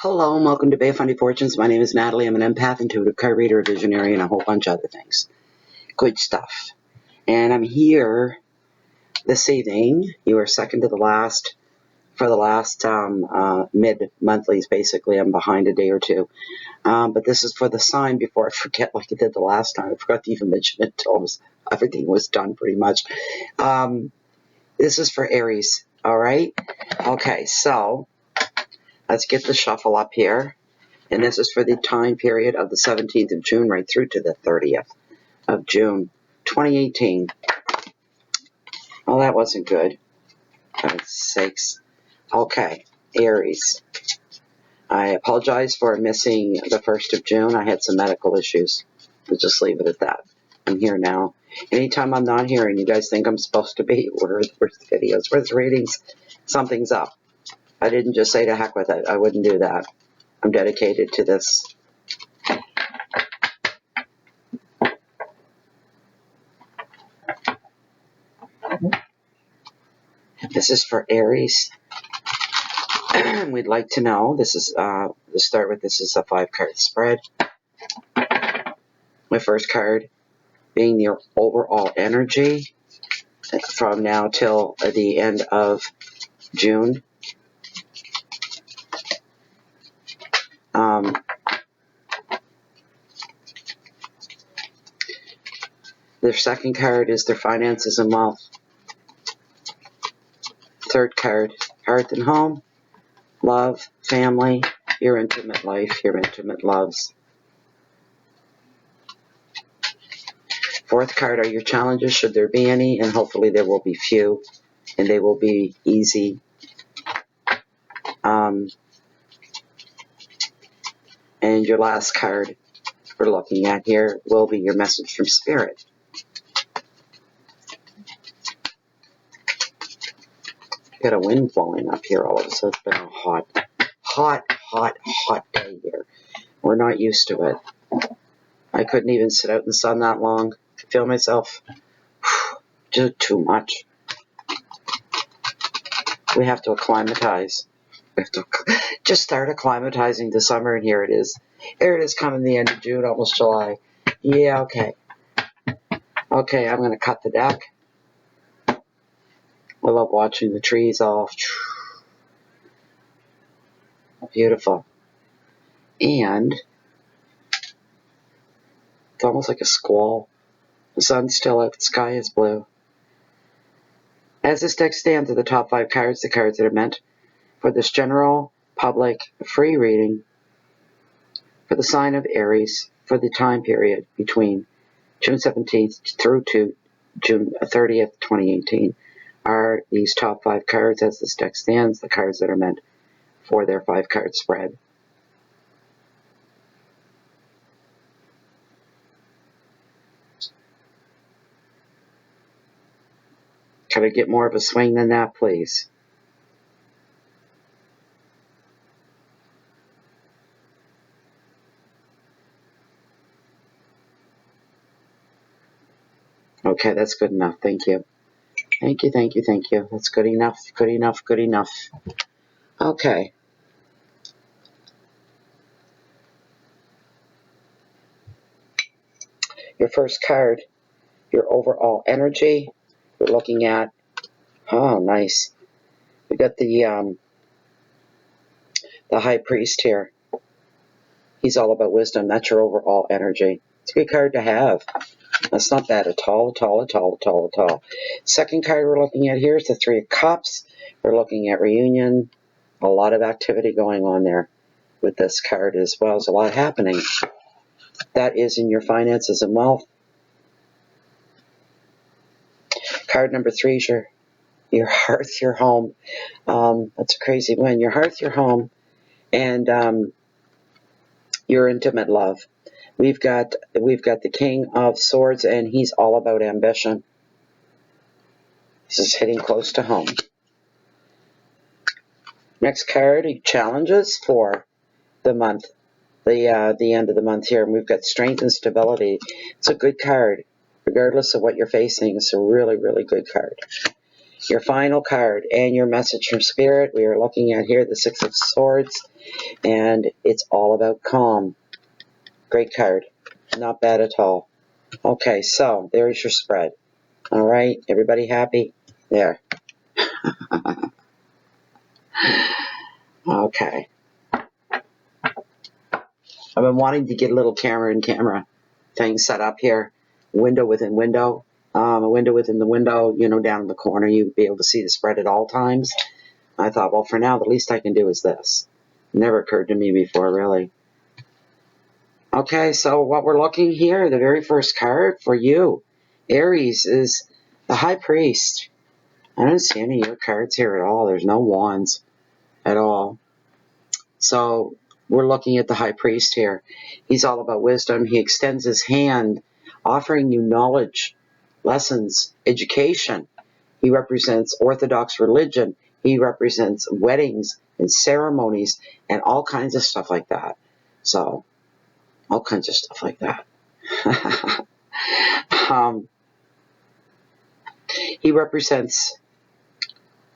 Hello and welcome to Bay of Funny Fortunes. My name is Natalie. I'm an empath, intuitive card reader, visionary, and a whole bunch of other things. Good stuff. And I'm here this evening. You are second to the last for the last mid-monthlies, basically. I'm behind a day or two. But this is for the sign before I forget like I did the last time. I forgot to even mention it until everything was done pretty much. This is for Aries, all right? Okay, so let's get the shuffle up here. And this is for the time period of the 17th of June right through to the 30th of June, 2018. Oh, that wasn't good. For God's sakes. Okay, Aries. I apologize for missing the 1st of June. I had some medical issues. We'll just leave it at that. I'm here now. Anytime I'm not here and you guys think I'm supposed to be, where's the videos, where's the readings? Something's up. I didn't just say to heck with it. I wouldn't do that. I'm dedicated to this. This is for Aries. We'd like to know, this is, to start with, this is a 5-card spread. My first card being the overall energy from now till the end of June. Their second card is their finances and wealth. Third card, hearth and home, love, family, your intimate life, your intimate loves. Fourth card are your challenges, should there be any, and hopefully there will be few, and they will be easy. And your last card we're looking at here will be your message from Spirit. Got a wind blowing up here all of a sudden. It's been a hot day here. We're not used to it. I couldn't even sit out in the sun that long. I feel myself do too much. We have to acclimatize. We have to just start acclimatizing to summer, and here it is. Here it is coming the end of June, almost July. Yeah, okay. Okay, I'm going to cut the deck. I love watching the trees all beautiful. And it's almost like a squall. The sun's still out, the sky is blue. As this deck stands, are the top 5 cards, the cards that are meant for this general public free reading for the sign of Aries for the time period between June 17th through to June 30th, 2018. Are these top 5 cards as this deck stands, the cards that are meant for their 5-card spread. Can I get more of a swing than that, please? Okay, that's good enough. Thank you. Thank you, thank you, thank you. That's good enough, good enough, good enough. Okay. Your first card, your overall energy. We're looking at, oh, nice. We got the High Priest here. He's all about wisdom. That's your overall energy. It's a good card to have. That's not bad at all, at all, at all, at all, at all. Second card we're looking at here is the 3 of Cups. We're looking at reunion. A lot of activity going on there with this card as well. There's a lot happening. That is in your finances and wealth. Card number 3 is your hearth, your home. That's a crazy one. Your hearth, your home, and your intimate love. We've got the King of Swords, and he's all about ambition. This is hitting close to home. Next card, challenges for the month, the end of the month here. And we've got strength and stability. It's a good card, regardless of what you're facing. It's a really, really good card. Your final card and your message from Spirit. We are looking at here the Six of Swords, and it's all about calm. Great card. Not bad at all. Okay, so there's your spread. All right, everybody happy? There. Okay. I've been wanting to get a little camera thing set up here. Window within window. A window within the window, down in the corner. You'd be able to see the spread at all times. I thought, well, for now, the least I can do is this. Never occurred to me before, really. Okay, so what we're looking here, the very first card for you, Aries, is the High Priest. I don't see any of your cards here at all. There's no wands at all. So we're looking at the High Priest here. He's all about wisdom. He extends his hand, offering you knowledge, lessons, education. He represents Orthodox religion. He represents weddings and ceremonies and all kinds of stuff like that. So, all kinds of stuff like that. He represents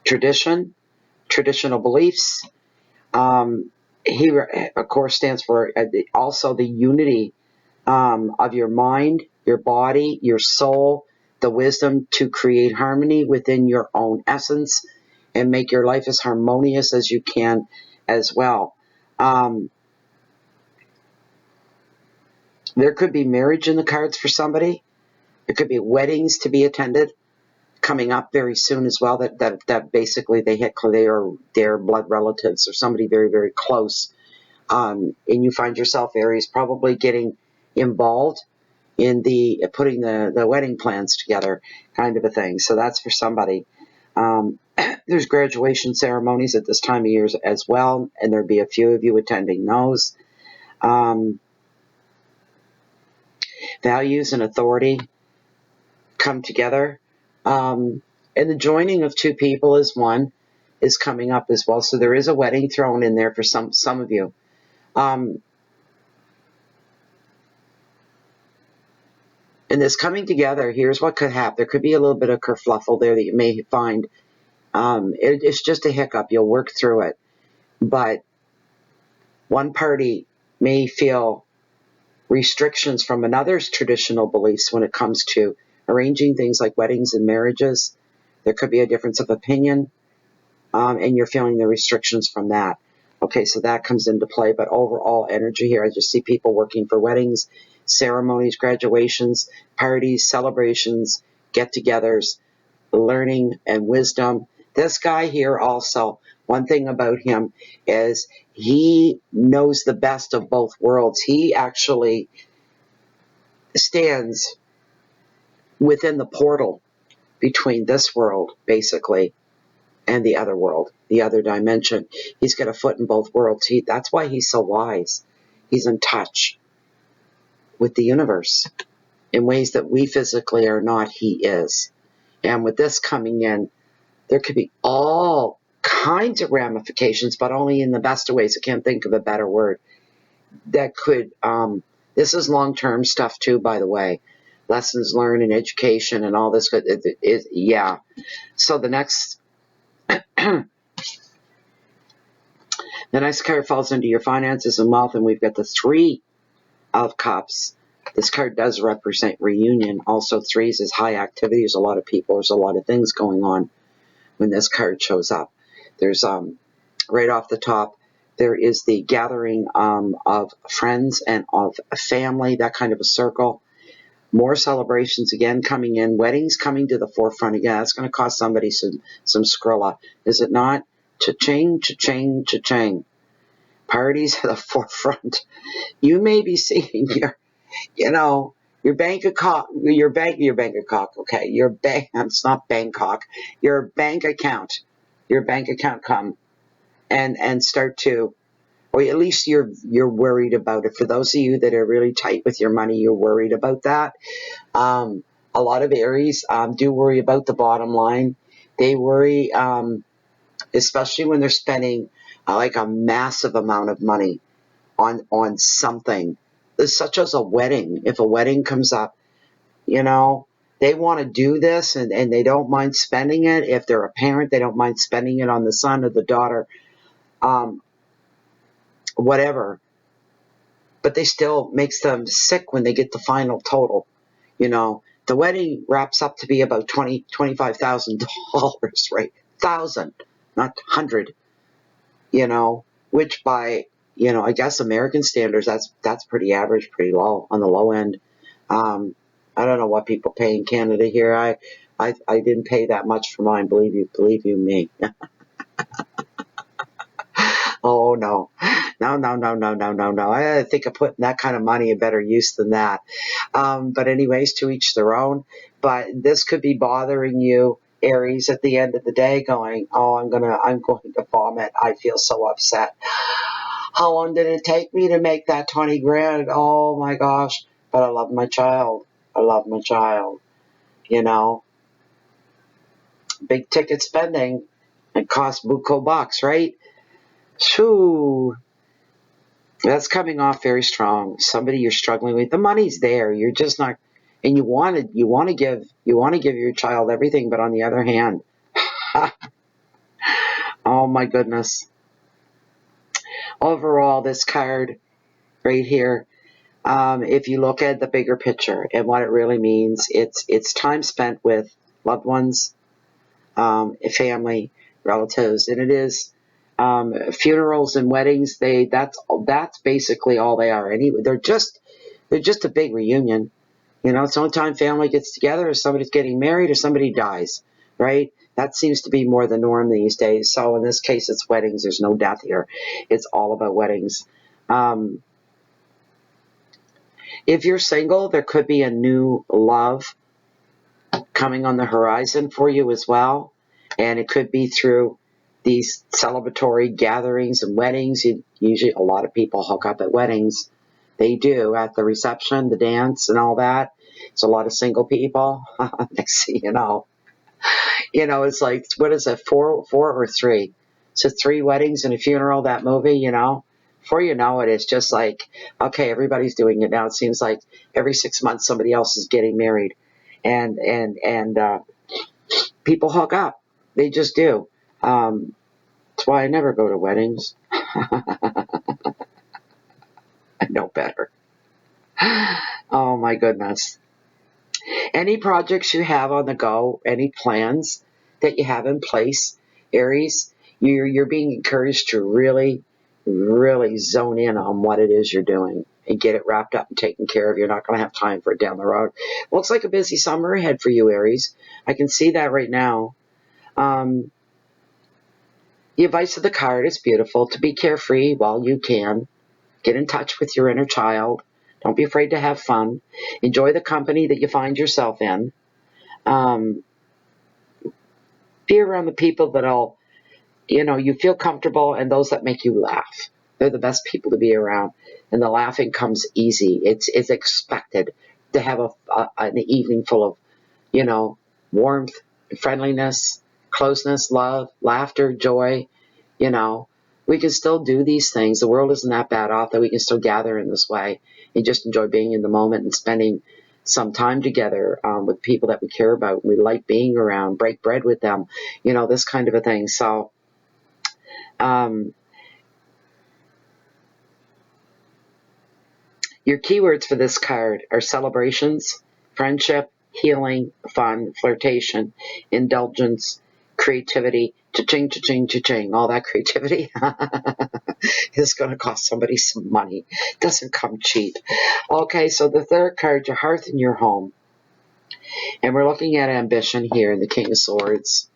tradition, traditional beliefs. He, of course, stands for also the unity of your mind, your body, your soul, the wisdom to create harmony within your own essence and make your life as harmonious as you can as well. There could be marriage in the cards for somebody. There could be weddings to be attended coming up very soon as well, that basically they're blood relatives or somebody very, very close. And you find yourself, Aries, probably getting involved in the putting the wedding plans together kind of a thing. So that's for somebody. There's graduation ceremonies at this time of year as well, and there'd be a few of you attending those. Values and authority come together. And the joining of two people as one is coming up as well. So there is a wedding thrown in there for some of you. And this coming together, here's what could happen. There could be a little bit of kerfluffle there that you may find. It's just a hiccup. You'll work through it. But one party may feel restrictions from another's traditional beliefs when it comes to arranging things like weddings and marriages. There could be a difference of opinion, and you're feeling the restrictions from that. Okay, so that comes into play, but overall energy here, I just see people working for weddings, ceremonies, graduations, parties, celebrations, get-togethers, learning and wisdom. This guy here also, one thing about him is he knows the best of both worlds. He actually stands within the portal between this world, basically, and the other world, the other dimension. He's got a foot in both worlds. That's why he's so wise. He's in touch with the universe in ways that we physically are not. He is. And with this coming in, there could be all kinds of ramifications, but only in the best of ways. I can't think of a better word. That could, this is long-term stuff too, by the way. Lessons learned and education and all this. Yeah. So the next, the next card falls into your finances and wealth, and we've got the Three of Cups. This card does represent reunion. Also, threes is high activity. There's a lot of people. There's a lot of things going on when this card shows up. There's, right off the top, there is the gathering of friends and of a family, that kind of a circle. More celebrations again coming in. Weddings coming to the forefront again. That's going to cost somebody some Skrilla. Is it not? Cha-ching, cha-ching, cha-ching. Parties at the forefront. You may be seeing your bank account, okay, it's not Bangkok, your bank account come and start to, or at least you're worried about it. For those of you that are really tight with your money, you're worried about that. A lot of Aries do worry about the bottom line. They worry, especially when they're spending like a massive amount of money on something, such as a wedding. If a wedding comes up, they want to do this and they don't mind spending it. If they're a parent, they don't mind spending it on the son or the daughter, whatever. But they still makes them sick when they get the final total. The wedding wraps up to be about $25,000, right? Thousand, not hundred. Which by I guess American standards, that's pretty average, pretty low on the low end. I don't know what people pay in Canada here. I didn't pay that much for mine. Believe you me. Oh no. No. I think of putting that kind of money in better use than that. But anyways, to each their own. But this could be bothering you, Aries, at the end of the day, going, oh, I'm going to vomit. I feel so upset. How long did it take me to make that 20 grand? Oh my gosh. But I love my child. Big ticket spending. It costs buco bucks, right? Shoo. That's coming off very strong. Somebody you're struggling with. The money's there. You're just not, and you want to give your child everything, but on the other hand, oh my goodness. Overall, this card right here, if you look at the bigger picture and what it really means, it's time spent with loved ones, family, relatives, and it is funerals and weddings. That's basically all they are. Anyway, they're just a big reunion. It's the only time family gets together is somebody's getting married or somebody dies, right? That seems to be more the norm these days. So in this case, it's weddings. There's no death here. It's all about weddings. If you're single, there could be a new love coming on the horizon for you as well. And it could be through these celebratory gatherings and weddings. Usually a lot of people hook up at weddings. They do, at the reception, the dance and all that. It's a lot of single people. Next thing you know, it's like, what is it, four or three? So 3 weddings and a funeral, that movie, Before you know it, it's just like, okay, everybody's doing it now. It seems like every 6 months somebody else is getting married. And people hook up. They just do. That's why I never go to weddings. I know better. Oh my goodness. Any projects you have on the go, any plans that you have in place, Aries, you're being encouraged to really, really zone in on what it is you're doing and get it wrapped up and taken care of. You're not going to have time for it down the road. Looks like a busy summer ahead for you, Aries. I can see that right now. The advice of the card is beautiful. To be carefree while you can. Get in touch with your inner child. Don't be afraid to have fun. Enjoy the company that you find yourself in. Be around the people that'll, you feel comfortable, and those that make you laugh. They're the best people to be around. And the laughing comes easy. It's expected to have an evening full of, warmth, friendliness, closeness, love, laughter, joy. We can still do these things. The world isn't that bad off that we can still gather in this way and just enjoy being in the moment and spending some time together with people that we care about. We like being around, break bread with them, this kind of a thing. So, your keywords for this card are celebrations, friendship, healing, fun, flirtation, indulgence, creativity, cha-ching, cha-ching, cha-ching. All that creativity is going to cost somebody some money. It doesn't come cheap. Okay, so the third card, your hearth and your home. And we're looking at ambition here in the King of Swords.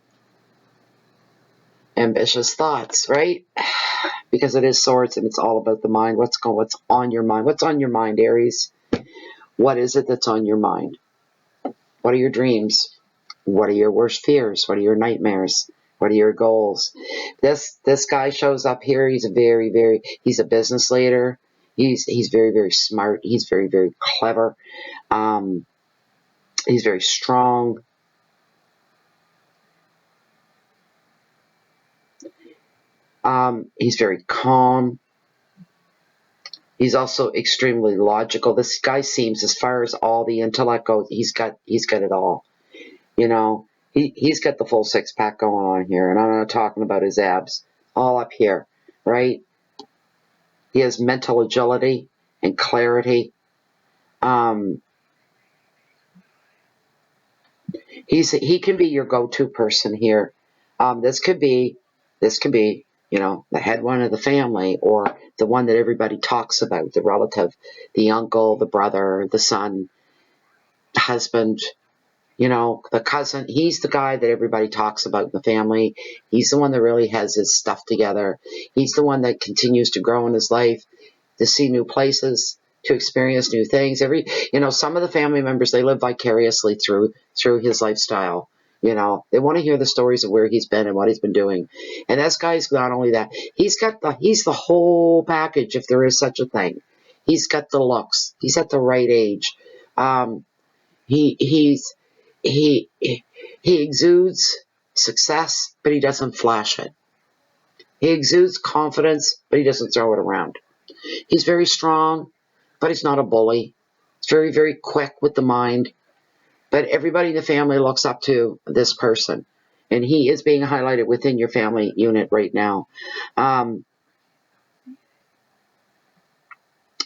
Ambitious thoughts, right? Because it is swords and it's all about the mind. What's on your mind? What's on your mind, Aries? What is it that's on your mind? What are your dreams? What are your worst fears? What are your nightmares? What are your goals? This guy shows up here. He's he's a business leader. He's very, very smart. He's very, very clever. He's very strong. He's very calm. He's also extremely logical. This guy seems, as far as all the intellect goes, he's got it all. You know, he's got the full six-pack going on here, and I'm not talking about his abs. All up here, right? He has mental agility and clarity. He can be your go-to person here. This could be, you know, the head one of the family, or the one that everybody talks about, the relative, the uncle, the brother, the son, the husband, you know, the cousin. He's the guy that everybody talks about in the family. He's the one that really has his stuff together. He's the one that continues to grow in his life, to see new places, to experience new things. Some of the family members, they live vicariously through his lifestyle. You know, they want to hear the stories of where he's been and what he's been doing. And this guy's not only that, he's the whole package, if there is such a thing. He's got the looks. He's at the right age. He exudes success, but he doesn't flash it. He exudes confidence, but he doesn't throw it around. He's very strong, but he's not a bully. He's very, very quick with the mind. But everybody in the family looks up to this person. And he is being highlighted within your family unit right now.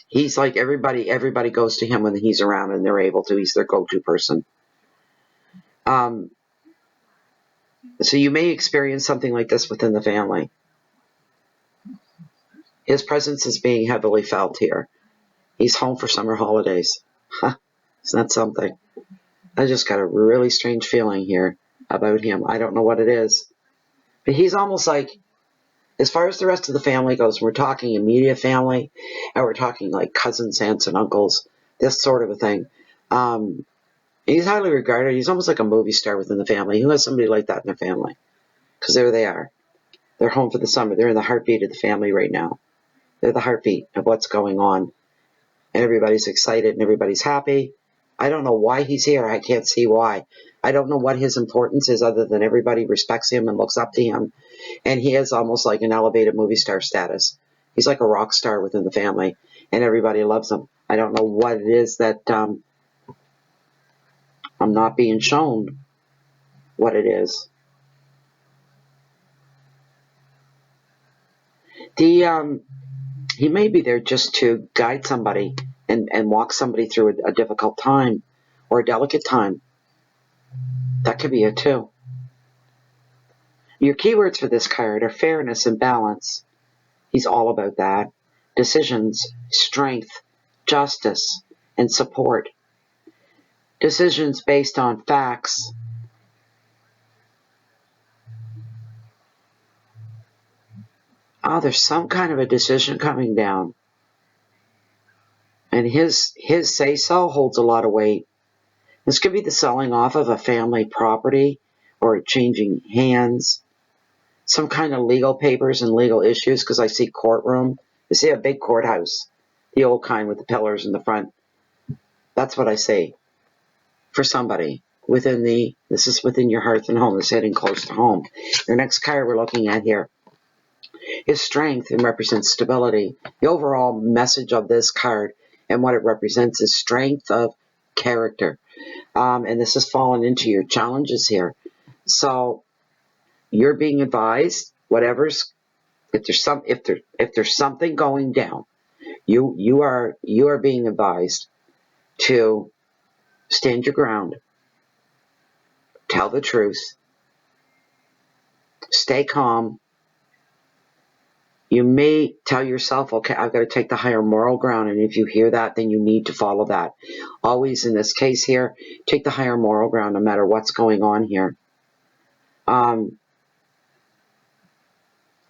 He's like everybody goes to him when he's around and they're able to. He's their go-to person. So you may experience something like this within the family. His presence is being heavily felt here. He's home for summer holidays. Huh, isn't that something? I just got a really strange feeling here about him. I don't know what it is. But he's almost like, as far as the rest of the family goes, we're talking immediate family, and we're talking like cousins, aunts, and uncles, this sort of a thing. He's highly regarded. He's almost like a movie star within the family. Who has somebody like that in their family? Because there they are. They're home for the summer. They're in the heartbeat of the family right now. They're the heartbeat of what's going on. And everybody's excited and everybody's happy. I don't know why he's here. I can't see why. I don't know what his importance is, other than everybody respects him and looks up to him. And he is almost like an elevated movie star status. He's like a rock star within the family, and everybody loves him. I don't know what it is that I'm not being shown what it is. He may be there just to guide somebody and walk somebody through a difficult time or a delicate time. That could be it too. Your keywords for this card are fairness and balance. He's all about that. Decisions, strength, justice, and support. Decisions based on facts. Oh, there's some kind of a decision coming down. And his say-so holds a lot of weight. This could be the selling off of a family property or changing hands. Some kind of legal papers and legal issues, because I see courtroom. I see a big courthouse. The old kind with the pillars in the front. That's what I see. For somebody. This is within your hearth and home. It's hitting close to home. Your next card we're looking at here is strength and represents stability. The overall message of this card and what it represents is strength of character. And this has fallen into your challenges here. So you're being advised, if there's something going down, you are being advised to stand your ground, tell the truth, stay calm. You may tell yourself, okay, I've got to take the higher moral ground, and if you hear that, then you need to follow that. Always in this case here, take the higher moral ground no matter what's going on here.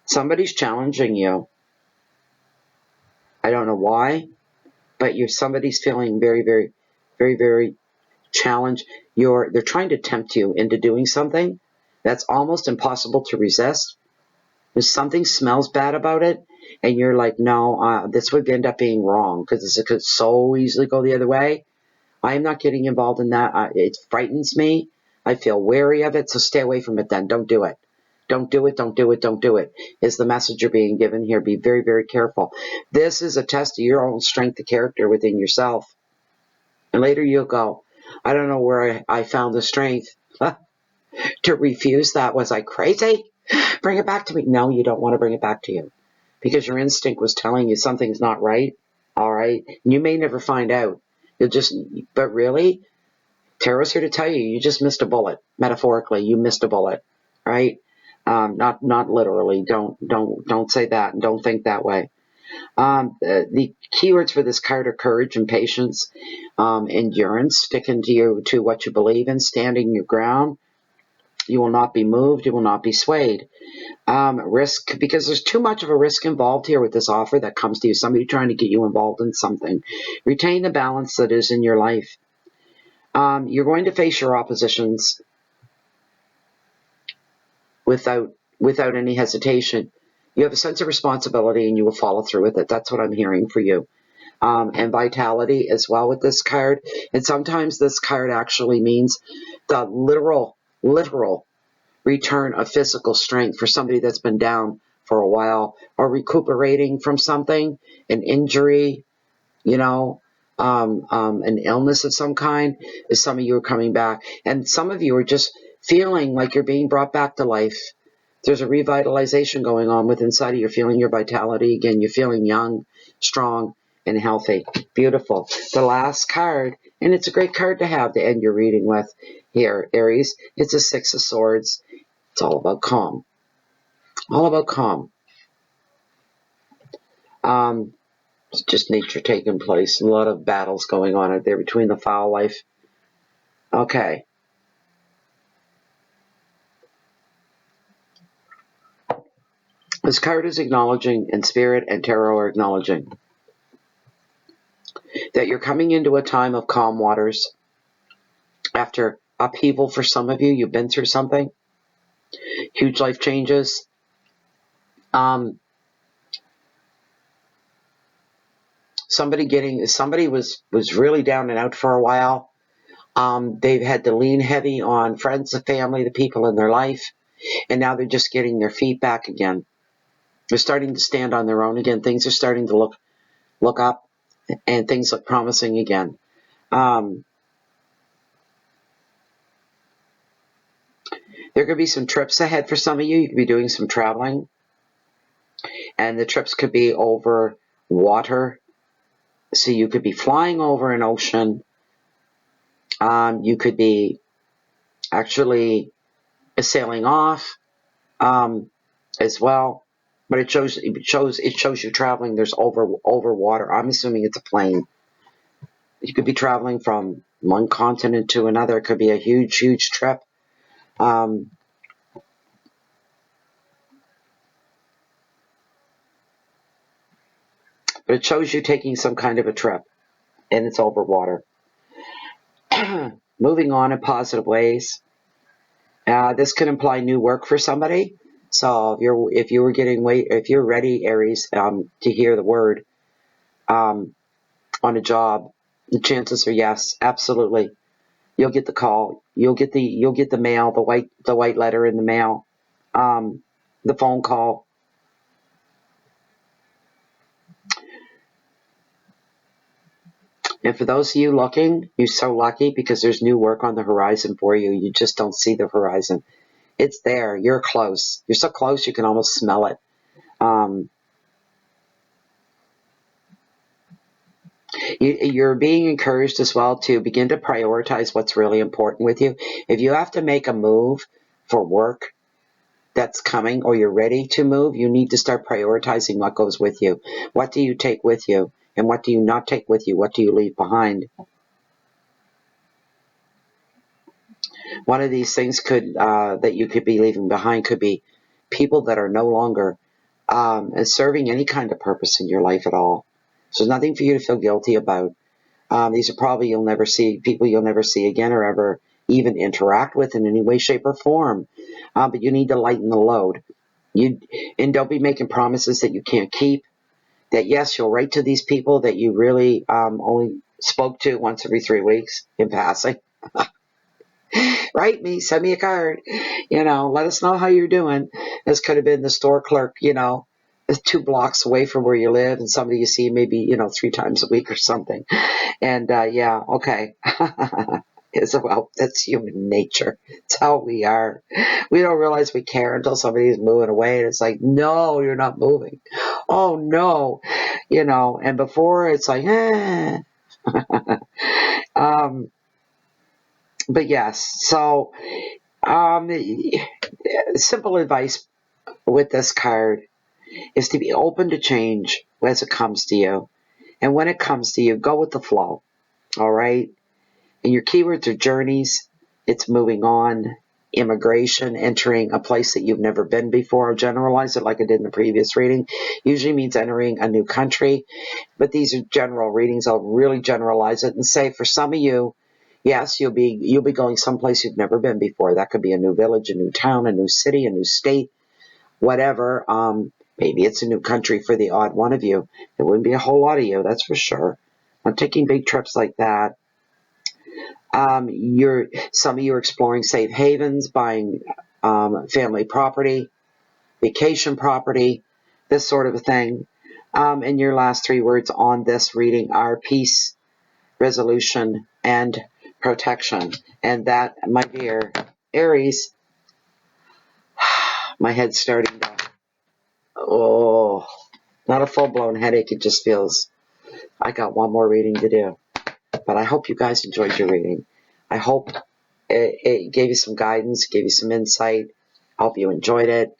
Somebody's challenging you. I don't know why, but somebody's feeling very, very, very, very challenged. They're trying to tempt you into doing something that's almost impossible to resist. If something smells bad about it, and you're like, no, this would end up being wrong, because this could so easily go the other way. I am not getting involved in that. It frightens me. I feel wary of it, so stay away from it then. Don't do it. Don't do it, don't do it, don't do it, is the message you're being given here. Be very, very careful. This is a test of your own strength of character within yourself. And later you'll go, I don't know where I found the strength to refuse that. Was I crazy? Bring it back to me. No, you don't want to bring it back to you because your instinct was telling you something's not right. All right. And you may never find out. But really, Tarot's here to tell you, you just missed a bullet. Metaphorically, you missed a bullet, right? Not literally. Don't say that and don't think that way. The keywords for this card are courage and patience, endurance, sticking to what you believe in, standing your ground. You will not be moved. You will not be swayed. Risk, because there's too much of a risk involved here with this offer that comes to you. Somebody trying to get you involved in something. Retain the balance that is in your life. You're going to face your oppositions without any hesitation. You have a sense of responsibility and you will follow through with it. That's what I'm hearing for you. And vitality as well with this card. And sometimes this card actually means the literal return of physical strength for somebody that's been down for a while or recuperating from something, an injury, an illness of some kind. Is some of you are coming back, and some of you are just feeling like you're being brought back to life. There's a revitalization going on with inside of you. You're feeling your vitality again. You're feeling young, strong, and healthy. Beautiful. The last card, and it's a great card to have to end your reading with here, Aries. It's a Six of Swords. It's all about calm. All about calm. It's just nature taking place. A lot of battles going on out there between the foul life. Okay. This card is acknowledging, and Spirit and Tarot are acknowledging, that you're coming into a time of calm waters. After upheaval for some of you, you've been through something. Huge life changes. Somebody was really down and out for a while. They've had to lean heavy on friends, the family, the people in their life, and now they're just getting their feet back again. They're starting to stand on their own again. Things are starting to look up, and things look promising again. There could be some trips ahead for some of you. You could be doing some traveling, and the trips could be over water. So you could be flying over an ocean. You could be actually sailing off as well. But it shows you traveling. There's over water. I'm assuming it's a plane. You could be traveling from one continent to another. It could be a huge trip. But it shows you taking some kind of a trip, and it's over water. Moving on in positive ways. This could imply new work for somebody. So if you're ready, Aries, to hear the word on a job, the chances are yes, absolutely. You'll get the call. You'll get the mail, the white letter in the mail, the phone call. And for those of you looking, you're so lucky because there's new work on the horizon for you. You just don't see the horizon. It's there. You're close. You're so close you can almost smell it. You're being encouraged as well to begin to prioritize what's really important with you. If you have to make a move for work that's coming, or you're ready to move, you need to start prioritizing what goes with you. What do you take with you? And what do you not take with you? What do you leave behind? One of these things that you could be leaving behind could be people that are no longer serving any kind of purpose in your life at all. So there's nothing for you to feel guilty about. These are probably people you'll never see again or ever even interact with in any way, shape, or form. But you need to lighten the load. And don't be making promises that you can't keep. That yes, you'll write to these people that you really only spoke to once every 3 weeks in passing. Write me, send me a card. Let us know how you're doing. This could have been the store clerk, 2 blocks away from where you live, and somebody you see maybe, 3 times a week or something. And yeah, okay. Well, that's human nature. It's how we are. We don't realize we care until somebody's moving away, and it's like, no, you're not moving. Oh no, And before it's like, um, but yes. So, simple advice with this card is to be open to change as it comes to you, and when it comes to you, go with the flow. All right. And your keywords are journeys, it's moving on, immigration, entering a place that you've never been before. I'll generalize it like I did in the previous reading. Usually means entering a new country, but these are general readings. I'll really generalize it and say for some of you, yes, you'll be going someplace you've never been before. That could be a new village, a new town, a new city, a new state, whatever. Maybe it's a new country for the odd one of you. It wouldn't be a whole lot of you, that's for sure. I'm taking big trips like that. Some of you are exploring safe havens, buying family property, vacation property, this sort of a thing. And your last 3 words on this reading are peace, resolution, and protection. And that, my dear Aries, my head's starting to, not a full-blown headache. It just feels I got one more reading to do. But I hope you guys enjoyed your reading. I hope it gave you some guidance, gave you some insight. I hope you enjoyed it.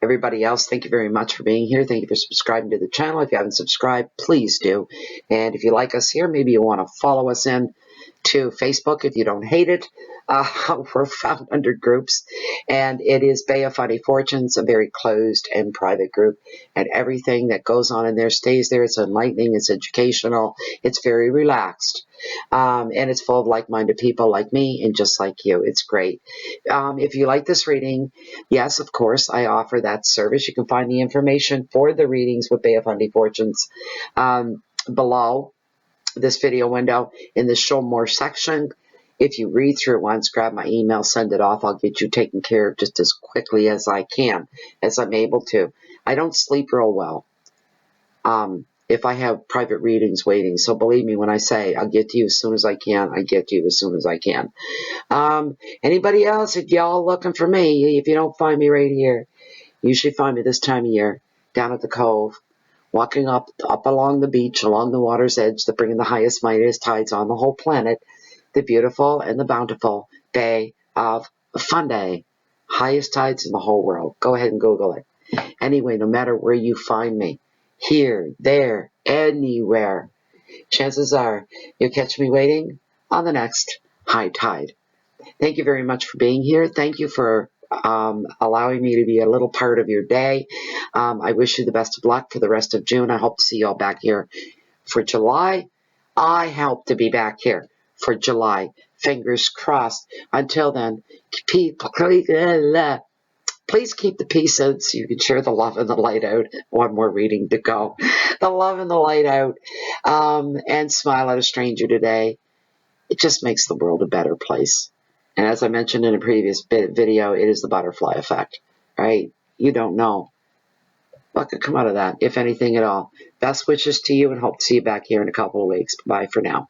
Everybody else, thank you very much for being here. Thank you for subscribing to the channel. If you haven't subscribed, please do. And if you like us here, maybe you want to follow us in to Facebook if you don't hate it. We're found under groups, and it is Bay of Funny Fortunes, a very closed and private group, and everything that goes on in there stays there. It's enlightening, it's educational, it's very relaxed, and it's full of like-minded people like me and just like you. It's great. If you like this reading, yes, of course, I offer that service. You can find the information for the readings with Bay of Funny Fortunes below this video window in the show more section. If you read through it once, grab my email, send it off. I'll get you taken care of just as quickly as I can, as I'm able to. I don't sleep real well if I have private readings waiting. So believe me when I say I'll get to you as soon as I can, I get to you as soon as I can. Anybody else, if y'all looking for me, if you don't find me right here, you should find me this time of year down at the Cove, walking up along the beach, along the water's edge, that bringing the highest, mightiest tides on the whole planet, the beautiful and the bountiful Bay of Fundy. Highest tides in the whole world. Go ahead and Google it. Anyway, no matter where you find me, here, there, anywhere, chances are you'll catch me waiting on the next high tide. Thank you very much for being here. Thank you for allowing me to be a little part of your day. I wish you the best of luck for the rest of June. I hope to see you all back here for July. I hope to be back here for July. Fingers crossed. Until then, please keep the peace out so you can share the love and the light out. One more reading to go. The love and the light out. And smile at a stranger today. It just makes the world a better place. And as I mentioned in a previous video, it is the butterfly effect, right? You don't know what could come out of that, if anything at all. Best wishes to you, and hope to see you back here in a couple of weeks. Bye for now.